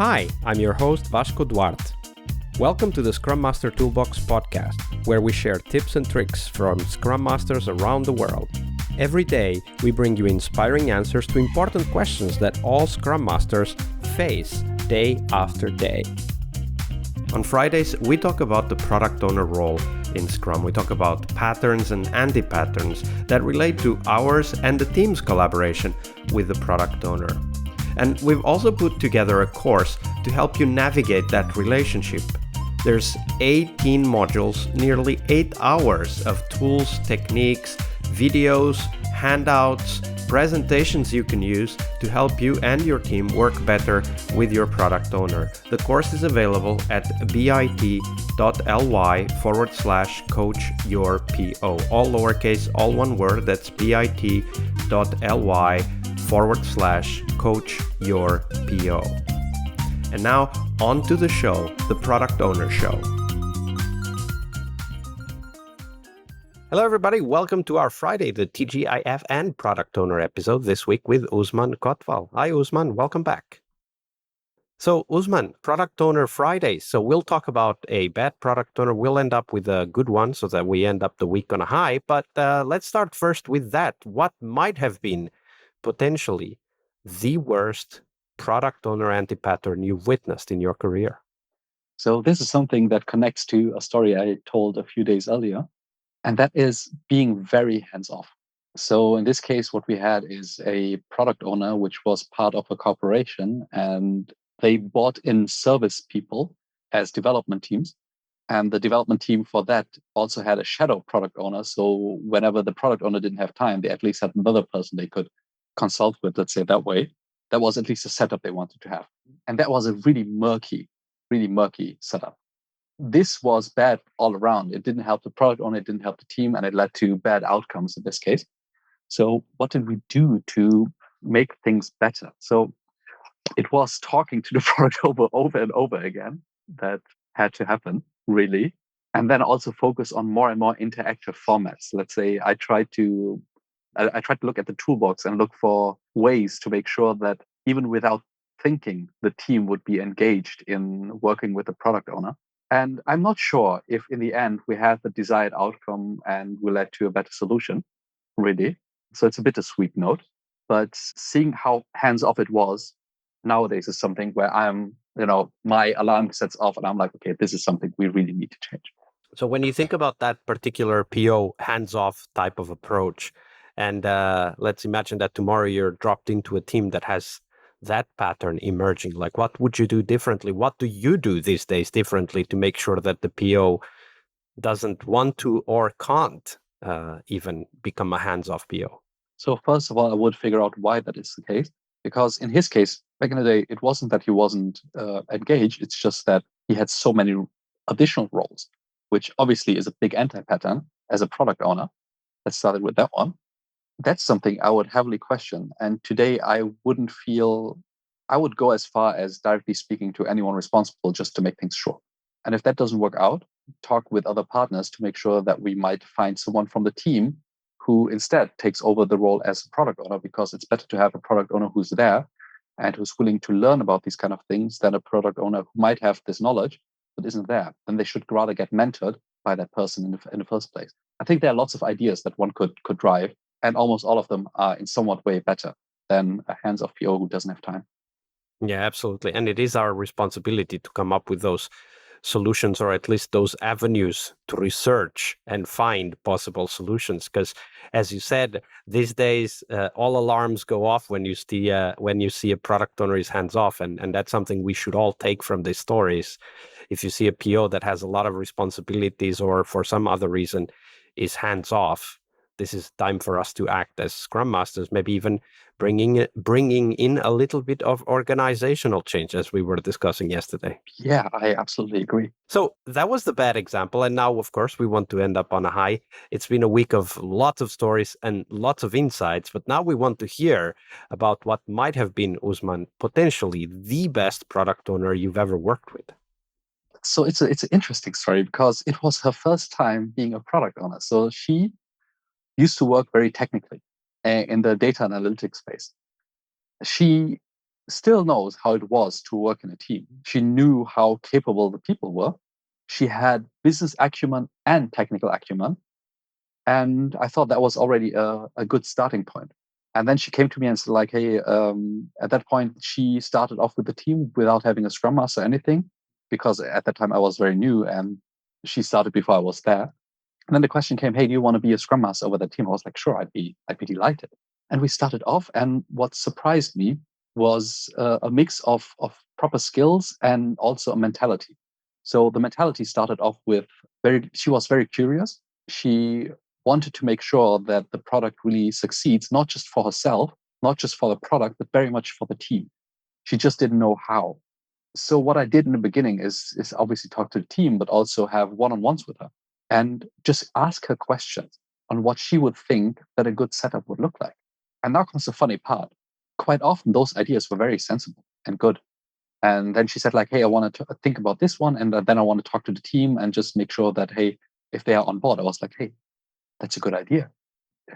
Hi, I'm your host Vasco Duarte. Welcome to the Scrum Master Toolbox podcast, where we share tips and tricks from Scrum Masters around the world. Every day, we bring you inspiring answers to important questions that all Scrum Masters face day after day. On Fridays, we talk about the product owner role in Scrum. We talk about patterns and anti-patterns that relate to ours and the team's collaboration with the product owner. And we've also put together a course to help you navigate that relationship. There's 18 modules, nearly 8 hours of tools, techniques, videos, handouts, presentations you can use to help you and your team work better with your product owner. The course is available at bit.ly/coachyourPO. All lowercase, all one word. That's bit.ly/coachyourPO. And now, on to the show, the Product Owner Show. Hello, everybody. Welcome to our Friday, the TGIF and Product Owner episode this week with Usman Kotwal. Hi, Usman. Welcome back. So, Usman, Product Owner Friday. So we'll talk about a bad product owner. We'll end up with a good one so that we end up the week on a high. But let's start first with that. What might have been potentially the worst product owner anti-pattern you've witnessed in your career? So this is something that connects to a story I told a few days earlier. And that is being very hands-off. So in this case, what we had is a product owner, which was part of a corporation, and they brought in service people as development teams. And the development team for that also had a shadow product owner. So whenever the product owner didn't have time, they at least had another person they could consult with, let's say it that way. That was at least a setup they wanted to have. And that was a really murky setup. This was bad all around. It didn't help the product owner, it didn't help the team, and it led to bad outcomes in this case. So what did we do to make things better? So it was talking to the product owner over and over again that had to happen, really. And then also focus on more and more interactive formats. Let's say I tried to look at the toolbox and look for ways to make sure that even without thinking, the team would be engaged in working with the product owner. And I'm not sure if in the end we had the desired outcome and we led to a better solution, really. So it's a bittersweet note. But seeing how hands-off it was nowadays is something where my alarm sets off and I'm like, okay, this is something we really need to change. So when you think about that particular PO hands-off type of approach, and let's imagine that tomorrow you're dropped into a team that has that pattern emerging, like what would you do differently? What do you do these days differently to make sure that the PO doesn't want to or can't even become a hands-off PO? So first of all, I would figure out why that is the case. Because in his case, back in the day, it wasn't that he wasn't engaged. It's just that he had so many additional roles, which obviously is a big anti-pattern as a product owner. Let's start with that one. That's something I would heavily question. And today I would go as far as directly speaking to anyone responsible just to make things sure. And if that doesn't work out, talk with other partners to make sure that we might find someone from the team who instead takes over the role as a product owner, because it's better to have a product owner who's there and who's willing to learn about these kind of things than a product owner who might have this knowledge but isn't there. Then they should rather get mentored by that person in the first place. I think there are lots of ideas that one could drive, and almost all of them are in somewhat way better than a hands-off PO who doesn't have time. Yeah, absolutely. And it is our responsibility to come up with those solutions, or at least those avenues to research and find possible solutions. Because as you said, these days, all alarms go off when you see a product owner is hands-off. And that's something we should all take from these stories. If you see a PO that has a lot of responsibilities or for some other reason is hands-off, this is time for us to act as Scrum Masters, maybe even bringing in a little bit of organizational change, as we were discussing yesterday. Yeah, I absolutely agree. So that was the bad example. And now, of course, we want to end up on a high. It's been a week of lots of stories and lots of insights, but now we want to hear about what might have been, Usman, potentially the best product owner you've ever worked with. So it's an interesting story because it was her first time being a product owner. So she used to work very technically in the data analytics space. She still knows how it was to work in a team. She knew how capable the people were. She had business acumen and technical acumen. And I thought that was already a good starting point. And then she came to me and said, like, hey, at that point, she started off with the team without having a Scrum Master or anything, because at that time I was very new and she started before I was there. And then the question came, hey, do you want to be a Scrum Master over the team? I was like, sure, I'd be delighted. And we started off. And what surprised me was a mix of proper skills and also a mentality. So the mentality started off with she was very curious. She wanted to make sure that the product really succeeds, not just for herself, not just for the product, but very much for the team. She just didn't know how. So what I did in the beginning is obviously talk to the team, but also have one-on-ones with her and just ask her questions on what she would think that a good setup would look like. And now comes the funny part. Quite often those ideas were very sensible and good. And then she said, like, hey, I want to think about this one. And then I want to talk to the team and just make sure that, hey, if they are on board. I was like, hey, that's a good idea.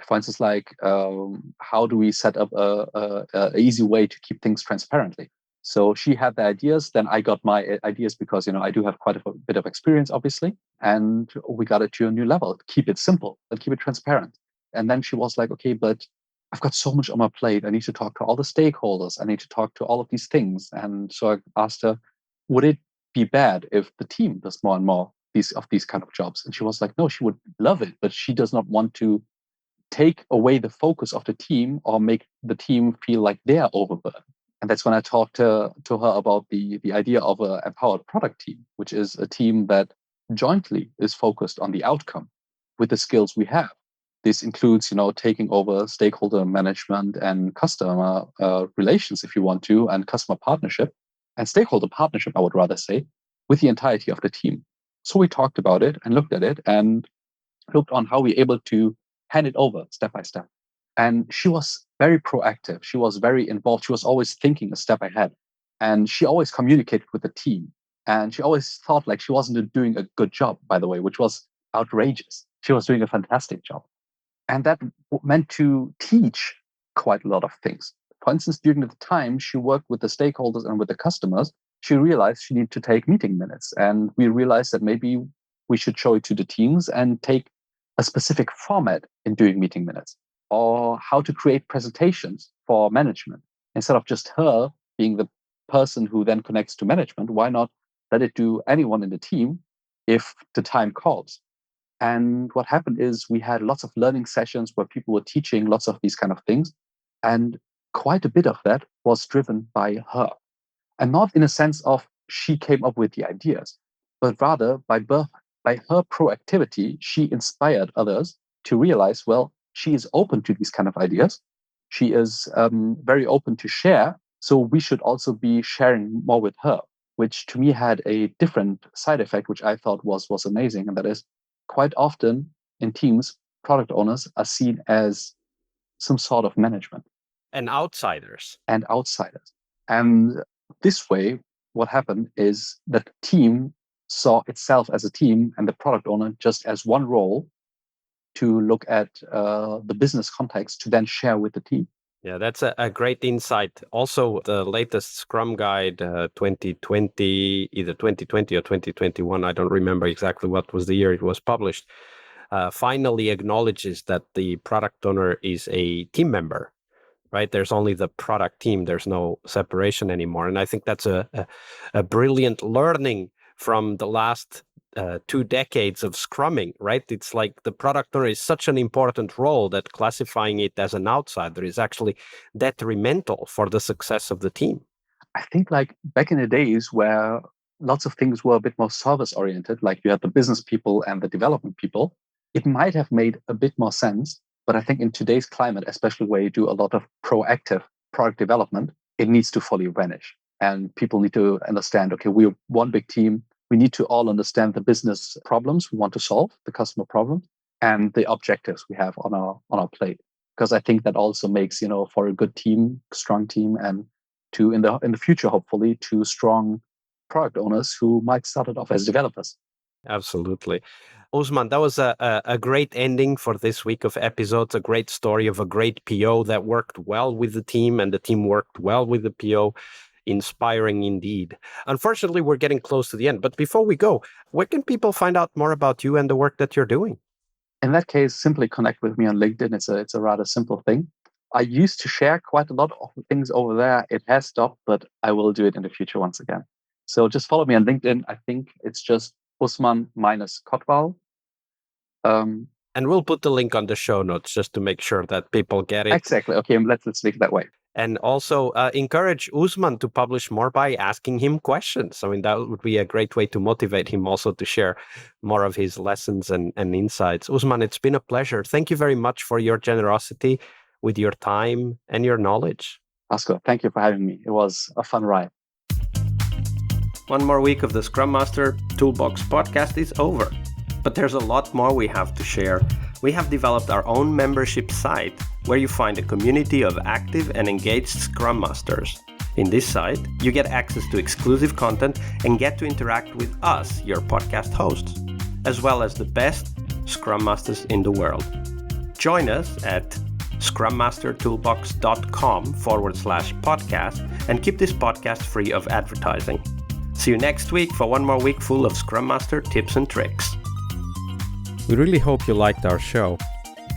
For instance, like, how do we set up a easy way to keep things transparently? So she had the ideas, then I got my ideas because, I do have quite a bit of experience, obviously. And we got it to a new level. Keep it simple, but keep it transparent. And then she was like, okay, but I've got so much on my plate. I need to talk to all the stakeholders. I need to talk to all of these things. And so I asked her, would it be bad if the team does more and more of these kind of jobs? And she was like, no, she would love it, but she does not want to take away the focus of the team or make the team feel like they are overburdened. And that's when I talked to her about the idea of an empowered product team, which is a team that jointly is focused on the outcome with the skills we have. This includes, taking over stakeholder management and customer relations, if you want to, and customer partnership and stakeholder partnership, I would rather say, with the entirety of the team. So we talked about it and looked at it and looked on how we're able to hand it over step by step. And she was very proactive. She was very involved. She was always thinking a step ahead. And she always communicated with the team. And she always thought like she wasn't doing a good job, by the way, which was outrageous. She was doing a fantastic job. And that meant to teach quite a lot of things. For instance, during the time she worked with the stakeholders and with the customers, she realized she needed to take meeting minutes. And we realized that maybe we should show it to the teams and take a specific format in doing meeting minutes, or how to create presentations for management. Instead of just her being the person who then connects to management, why not let it do anyone in the team if the time calls? And what happened is we had lots of learning sessions where people were teaching lots of these kind of things. And quite a bit of that was driven by her. And not in a sense of she came up with the ideas, but rather by her proactivity, she inspired others to realize, well, she is open to these kind of ideas. She is very open to share. So we should also be sharing more with her, which to me had a different side effect, which I thought was amazing. And that is quite often in teams, product owners are seen as some sort of management. And outsiders. And outsiders. And this way, what happened is that the team saw itself as a team and the product owner just as one role to look at the business context to then share with the team. Yeah, that's a great insight. Also, the latest Scrum Guide 2020, either 2020 or 2021, I don't remember exactly what was the year it was published, finally acknowledges that the product owner is a team member, right? There's only the product team. There's no separation anymore. And I think that's a brilliant learning from the last 2 decades of scrumming, right? It's like the product owner is such an important role that classifying it as an outsider is actually detrimental for the success of the team. I think like back in the days where lots of things were a bit more service oriented, like you had the business people and the development people, it might have made a bit more sense. But I think in today's climate, especially where you do a lot of proactive product development, it needs to fully vanish. And people need to understand, okay, we're one big team. We need to all understand the business problems we want to solve, the customer problems, and the objectives we have on our plate. Because I think that also makes, for a good team, strong team, and to in the future, hopefully, to strong product owners who might start it off as developers. Absolutely. Usman, that was a great ending for this week of episodes, a great story of a great PO that worked well with the team and the team worked well with the PO. Inspiring indeed. Unfortunately, we're getting close to the end. But before we go, where can people find out more about you and the work that you're doing? In that case, simply connect with me on LinkedIn. It's a rather simple thing. I used to share quite a lot of things over there. It has stopped, but I will do it in the future once again. So just follow me on LinkedIn. I think it's just Usman Kotwal. And we'll put the link on the show notes just to make sure that people get it. Exactly. Okay, let's make it that way. And also encourage Usman to publish more by asking him questions. I mean, that would be a great way to motivate him also to share more of his lessons and insights. Usman, it's been a pleasure. Thank you very much for your generosity with your time and your knowledge. Oscar, thank you for having me. It was a fun ride. One more week of the Scrum Master Toolbox podcast is over. But there's a lot more we have to share. We have developed our own membership site where you find a community of active and engaged Scrum Masters. In this site, you get access to exclusive content and get to interact with us, your podcast hosts, as well as the best Scrum Masters in the world. Join us at scrummastertoolbox.com/podcast and keep this podcast free of advertising. See you next week for one more week full of Scrum Master tips and tricks. We really hope you liked our show.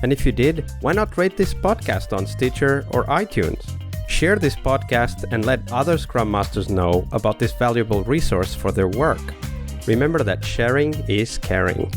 And if you did, why not rate this podcast on Stitcher or iTunes? Share this podcast and let other Scrum Masters know about this valuable resource for their work. Remember that sharing is caring.